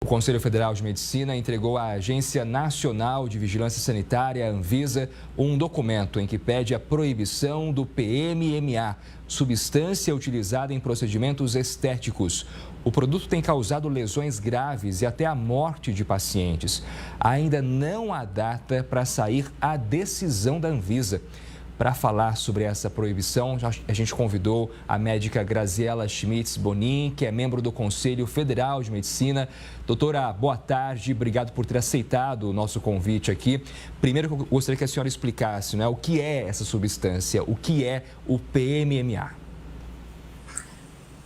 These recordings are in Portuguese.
Conselho Federal de Medicina entregou à Agência Nacional de Vigilância Sanitária, a Anvisa, um documento em que pede a proibição do PMMA, substância utilizada em procedimentos estéticos. O produto tem causado lesões graves e até a morte de pacientes. Ainda não há data para sair a decisão da Anvisa. Para falar sobre essa proibição, a gente convidou a médica Graziela Schmitz Bonin, que é membro do Conselho Federal de Medicina. Doutora, boa tarde, obrigado por ter aceitado o nosso convite aqui. Primeiro, eu gostaria que a senhora explicasse, né, o que é essa substância, o que é o PMMA.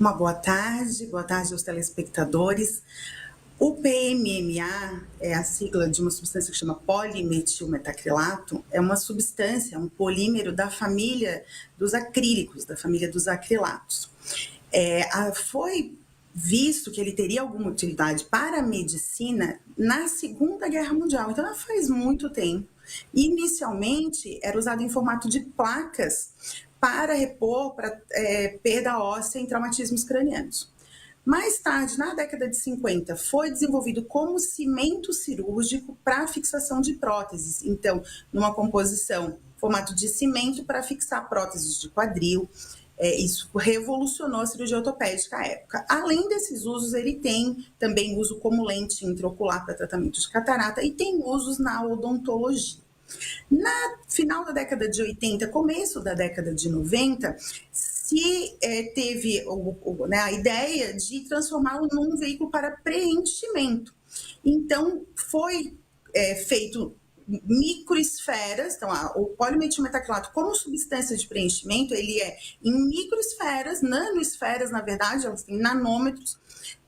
Uma boa tarde aos telespectadores. O PMMA é a sigla de uma substância que chama polimetilmetacrilato. É uma substância, um polímero da família dos acrílicos, da família dos acrilatos. Foi visto que ele teria alguma utilidade para a medicina na Segunda Guerra Mundial. Então, faz muito tempo. Inicialmente, era usado em formato de placas para repor perda óssea em traumatismos cranianos. Mais tarde, na década de 50, foi desenvolvido como cimento cirúrgico para fixação de próteses. Então, numa composição, formato de cimento para fixar próteses de quadril. Isso revolucionou a cirurgia ortopédica à época. Além desses usos, ele tem também uso como lente intraocular para tratamento de catarata e tem usos na odontologia. Na final da década de 80, começo da década de 90, teve a ideia de transformá-lo num veículo para preenchimento. Então, foi feito microesferas. Então, o polimetilmetacrilato, como substância de preenchimento, ele é em microesferas, nanoesferas, na verdade, elas têm nanômetros,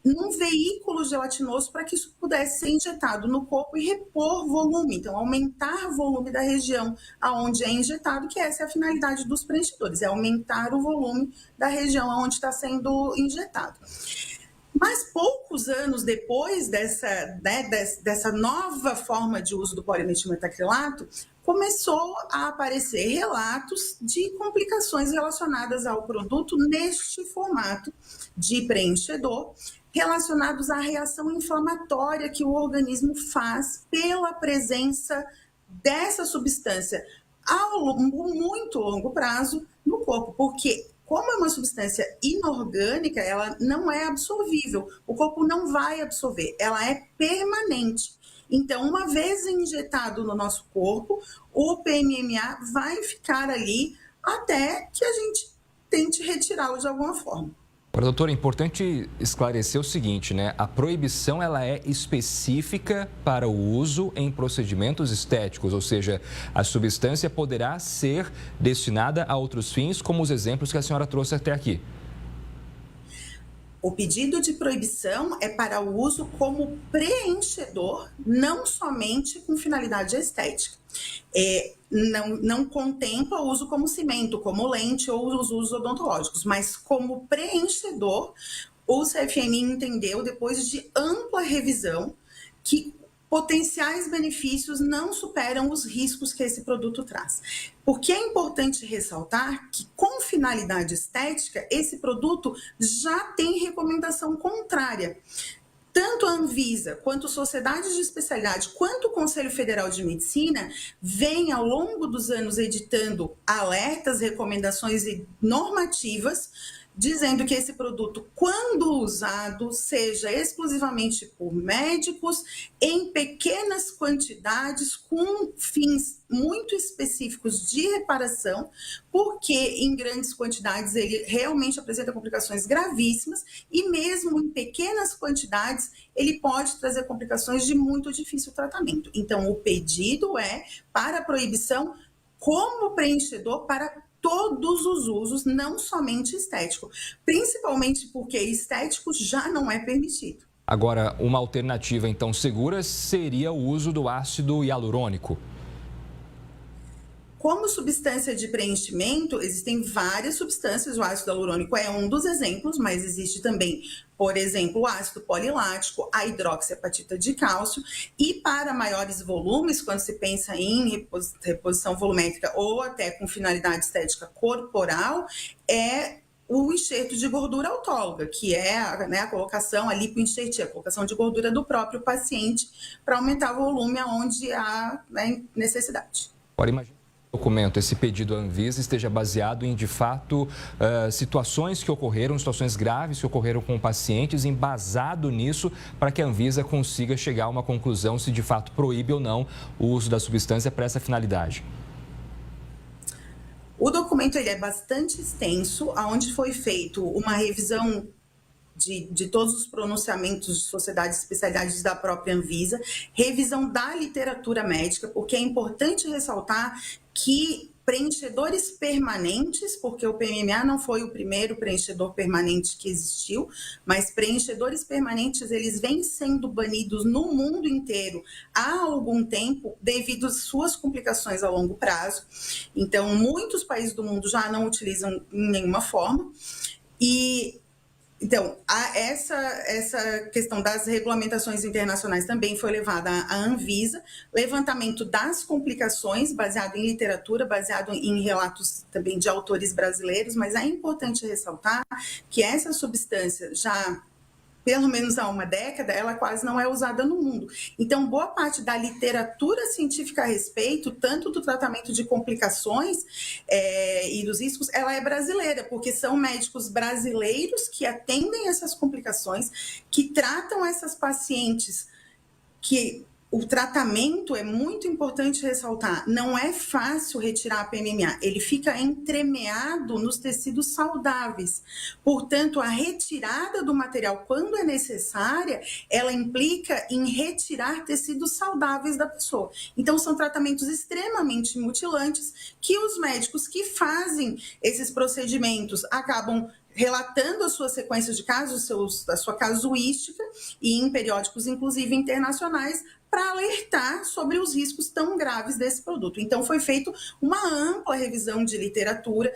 num veículo gelatinoso para que isso pudesse ser injetado no corpo e repor volume, então aumentar o volume da região aonde é injetado, que essa é a finalidade dos preenchidores, é aumentar o volume da região onde está sendo injetado. Mas poucos anos depois dessa nova forma de uso do polimetilmetacrilato, começou a aparecer relatos de complicações relacionadas ao produto neste formato de preenchedor, relacionados à reação inflamatória que o organismo faz pela presença dessa substância a muito longo prazo no corpo, porque como é uma substância inorgânica, ela não é absorvível, o corpo não vai absorver, ela é permanente. Então, uma vez injetado no nosso corpo, o PMMA vai ficar ali até que a gente tente retirá-lo de alguma forma. Agora, doutora, é importante esclarecer o seguinte, né? A proibição ela é específica para o uso em procedimentos estéticos, ou seja, a substância poderá ser destinada a outros fins, como os exemplos que a senhora trouxe até aqui. O pedido de proibição é para o uso como preenchedor, não somente com finalidade estética. Não contempla o uso como cimento, como lente ou os usos odontológicos, mas como preenchedor, o CFM entendeu, depois de ampla revisão, que potenciais benefícios não superam os riscos que esse produto traz. Porque é importante ressaltar que, com finalidade estética, esse produto já tem recomendação contrária. Tanto a Anvisa, quanto sociedades de especialidade, quanto o Conselho Federal de Medicina vem, ao longo dos anos, editando alertas, recomendações e normativas, dizendo que esse produto, quando usado, seja exclusivamente por médicos, em pequenas quantidades, com fins muito específicos de reparação, porque em grandes quantidades ele realmente apresenta complicações gravíssimas e mesmo em pequenas quantidades ele pode trazer complicações de muito difícil tratamento. Então, o pedido é para a proibição como preenchedor para todos os usos, não somente estético, principalmente porque estético já não é permitido. Agora, uma alternativa então segura seria o uso do ácido hialurônico. Como substância de preenchimento, existem várias substâncias, o ácido hialurônico é um dos exemplos, mas existe também, por exemplo, o ácido polilático, a hidroxiapatita de cálcio, e para maiores volumes, quando se pensa em reposição volumétrica ou até com finalidade estética corporal, é o enxerto de gordura autóloga, que é a colocação, a lipoenxertia, a colocação de gordura do próprio paciente para aumentar o volume aonde há necessidade. Agora, imagina que o documento, esse pedido à Anvisa, esteja baseado em, de fato, situações que ocorreram, situações graves que ocorreram com pacientes, embasado nisso, para que a Anvisa consiga chegar a uma conclusão se, de fato, proíbe ou não o uso da substância para essa finalidade. O documento ele é bastante extenso, onde foi feito uma revisão de todos os pronunciamentos de sociedades e especialidades da própria Anvisa, revisão da literatura médica, porque é importante ressaltar que preenchedores permanentes, porque o PMMA não foi o primeiro preenchedor permanente que existiu, mas preenchedores permanentes, eles vêm sendo banidos no mundo inteiro há algum tempo devido às suas complicações a longo prazo. Então, muitos países do mundo já não utilizam em nenhuma forma. Então, essa questão das regulamentações internacionais também foi levada à Anvisa, levantamento das complicações, baseado em literatura, baseado em relatos também de autores brasileiros, mas é importante ressaltar que essa substância já, pelo menos há uma década, ela quase não é usada no mundo. Então, boa parte da literatura científica a respeito, tanto do tratamento de complicações e dos riscos, ela é brasileira, porque são médicos brasileiros que atendem essas complicações, que tratam essas pacientes que... O tratamento é muito importante ressaltar, não é fácil retirar a PMMA, ele fica entremeado nos tecidos saudáveis. Portanto, a retirada do material, quando é necessária, ela implica em retirar tecidos saudáveis da pessoa. Então, são tratamentos extremamente mutilantes que os médicos que fazem esses procedimentos acabam relatando as suas sequências de casos, a sua casuística, e em periódicos, inclusive internacionais, para alertar sobre os riscos tão graves desse produto. Então, foi feita uma ampla revisão de literatura.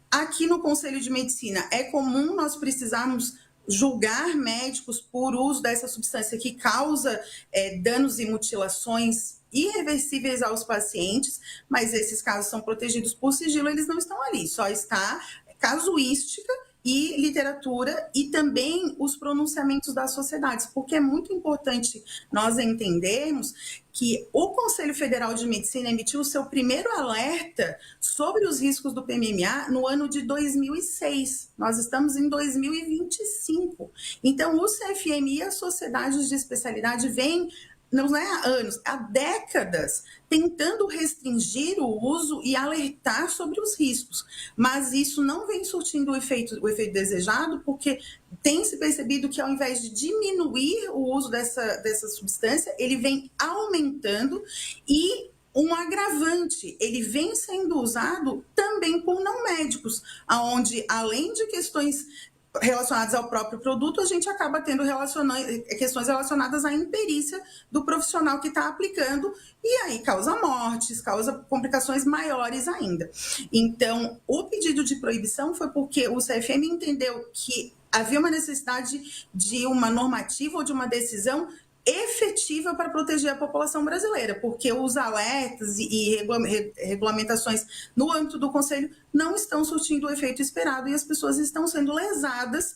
Aqui no Conselho de Medicina, é comum nós precisarmos julgar médicos por uso dessa substância que causa danos e mutilações irreversíveis aos pacientes, mas esses casos são protegidos por sigilo, eles não estão ali, só está casuística e literatura e também os pronunciamentos das sociedades, porque é muito importante nós entendermos que o Conselho Federal de Medicina emitiu o seu primeiro alerta sobre os riscos do PMMA no ano de 2006. Nós estamos em 2025. Então, o CFM e as sociedades de especialidade vêm, não é há anos, há décadas, tentando restringir o uso e alertar sobre os riscos. Mas isso não vem surtindo o efeito desejado, porque tem se percebido que ao invés de diminuir o uso dessa substância, ele vem aumentando e um agravante, ele vem sendo usado também por não médicos, onde além de questões relacionadas ao próprio produto, a gente acaba tendo questões relacionadas à imperícia do profissional que está aplicando, e aí causa mortes, causa complicações maiores ainda. Então, o pedido de proibição foi porque o CFM entendeu que havia uma necessidade de uma normativa ou de uma decisão efetiva para proteger a população brasileira, porque os alertas e regulamentações no âmbito do Conselho não estão surtindo o efeito esperado e as pessoas estão sendo lesadas.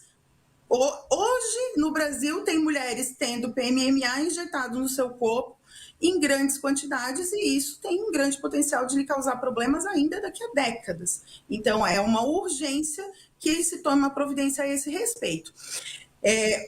Hoje, no Brasil, tem mulheres tendo PMMA injetado no seu corpo em grandes quantidades e isso tem um grande potencial de lhe causar problemas ainda daqui a décadas. Então, é uma urgência que se tome uma providência a esse respeito.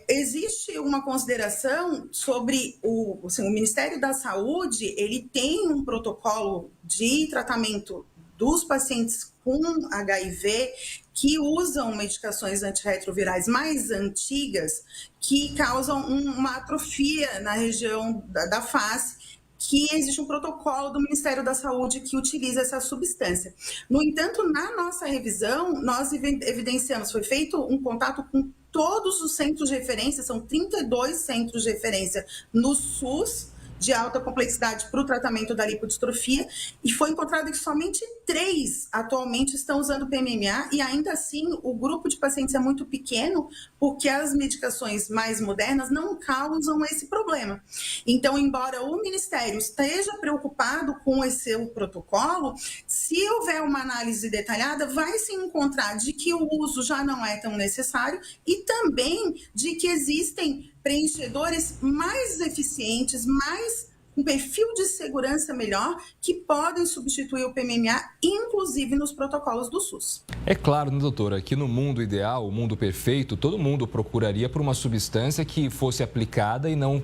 Existe uma consideração sobre o Ministério da Saúde, ele tem um protocolo de tratamento dos pacientes com HIV que usam medicações antirretrovirais mais antigas que causam uma atrofia na região da face, que existe um protocolo do Ministério da Saúde que utiliza essa substância. No entanto, na nossa revisão, nós evidenciamos, foi feito um contato com todos os centros de referência, são 32 centros de referência no SUS, de alta complexidade para o tratamento da lipodistrofia, e foi encontrado que somente 3 atualmente estão usando PMMA, e ainda assim o grupo de pacientes é muito pequeno, porque as medicações mais modernas não causam esse problema. Então, embora o Ministério esteja preocupado com esse protocolo, se houver uma análise detalhada, vai se encontrar de que o uso já não é tão necessário e também de que existem preenchedores mais eficientes, com perfil de segurança melhor, que podem substituir o PMMA, inclusive nos protocolos do SUS. É claro, né, doutora, que no mundo ideal, o mundo perfeito, todo mundo procuraria por uma substância que fosse aplicada e não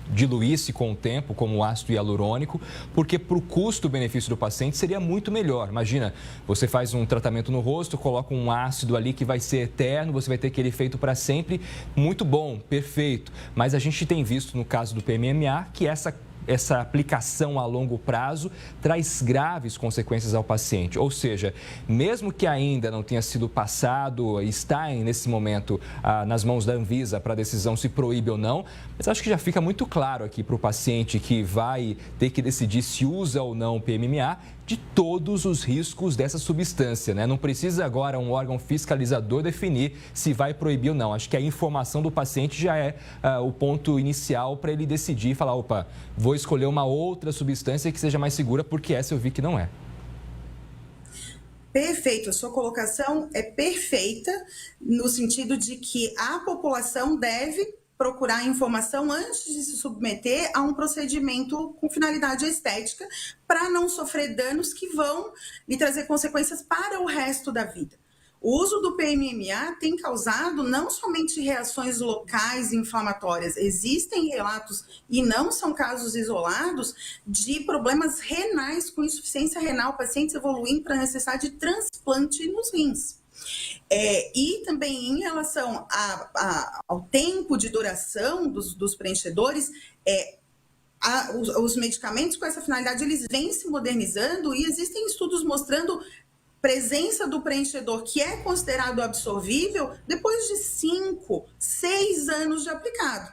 diluísse com o tempo, como o ácido hialurônico, porque para o custo-benefício do paciente seria muito melhor. Imagina, você faz um tratamento no rosto, coloca um ácido ali que vai ser eterno, você vai ter aquele efeito para sempre, muito bom, perfeito. Mas a gente tem visto no caso do PMMA que essa aplicação a longo prazo traz graves consequências ao paciente. Ou seja, mesmo que ainda não tenha sido passado, está nesse momento nas mãos da Anvisa para a decisão se proíbe ou não, mas acho que já fica muito claro aqui para o paciente que vai ter que decidir se usa ou não o PMMA, de todos os riscos dessa substância, né? Não precisa agora um órgão fiscalizador definir se vai proibir ou não. Acho que a informação do paciente já é o ponto inicial para ele decidir e falar, opa, vou escolher uma outra substância que seja mais segura, porque essa eu vi que não é. Perfeito, a sua colocação é perfeita, no sentido de que a população deve procurar informação antes de se submeter a um procedimento com finalidade estética, para não sofrer danos que vão lhe trazer consequências para o resto da vida. O uso do PMMA tem causado não somente reações locais inflamatórias, existem relatos, e não são casos isolados, de problemas renais com insuficiência renal, pacientes evoluindo para a necessidade de transplante nos rins. E também em relação ao tempo de duração dos preenchedores, os medicamentos com essa finalidade, eles vêm se modernizando e existem estudos mostrando presença do preenchedor que é considerado absorvível depois de 5, 6 anos de aplicado.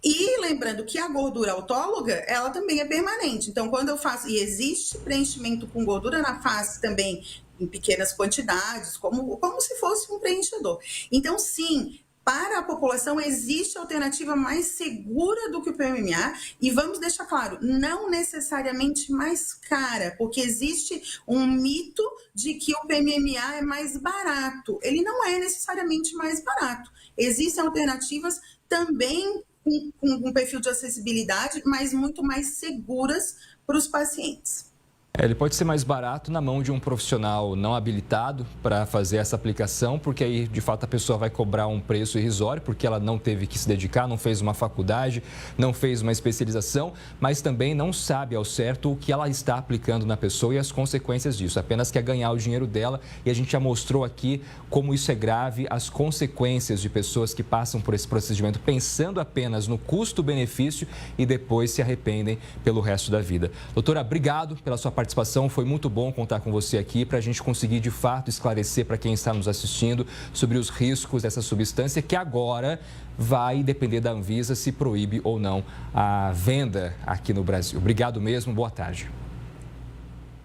E lembrando que a gordura autóloga, ela também é permanente. Então, quando eu faço, e existe preenchimento com gordura na face também, em pequenas quantidades, como se fosse um preenchedor. Então, sim, para a população existe alternativa mais segura do que o PMMA, e vamos deixar claro, não necessariamente mais cara, porque existe um mito de que o PMMA é mais barato. Ele não é necessariamente mais barato. Existem alternativas também com um perfil de acessibilidade, mas muito mais seguras para os pacientes. Ele pode ser mais barato na mão de um profissional não habilitado para fazer essa aplicação, porque aí, de fato, a pessoa vai cobrar um preço irrisório, porque ela não teve que se dedicar, não fez uma faculdade, não fez uma especialização, mas também não sabe ao certo o que ela está aplicando na pessoa e as consequências disso. Apenas quer ganhar o dinheiro dela, e a gente já mostrou aqui como isso é grave, as consequências de pessoas que passam por esse procedimento pensando apenas no custo-benefício e depois se arrependem pelo resto da vida. Doutora, obrigado pela sua participação. Foi muito bom contar com você aqui para a gente conseguir, de fato, esclarecer para quem está nos assistindo sobre os riscos dessa substância, que agora vai depender da Anvisa se proíbe ou não a venda aqui no Brasil. Obrigado mesmo, boa tarde.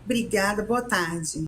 Obrigada, boa tarde.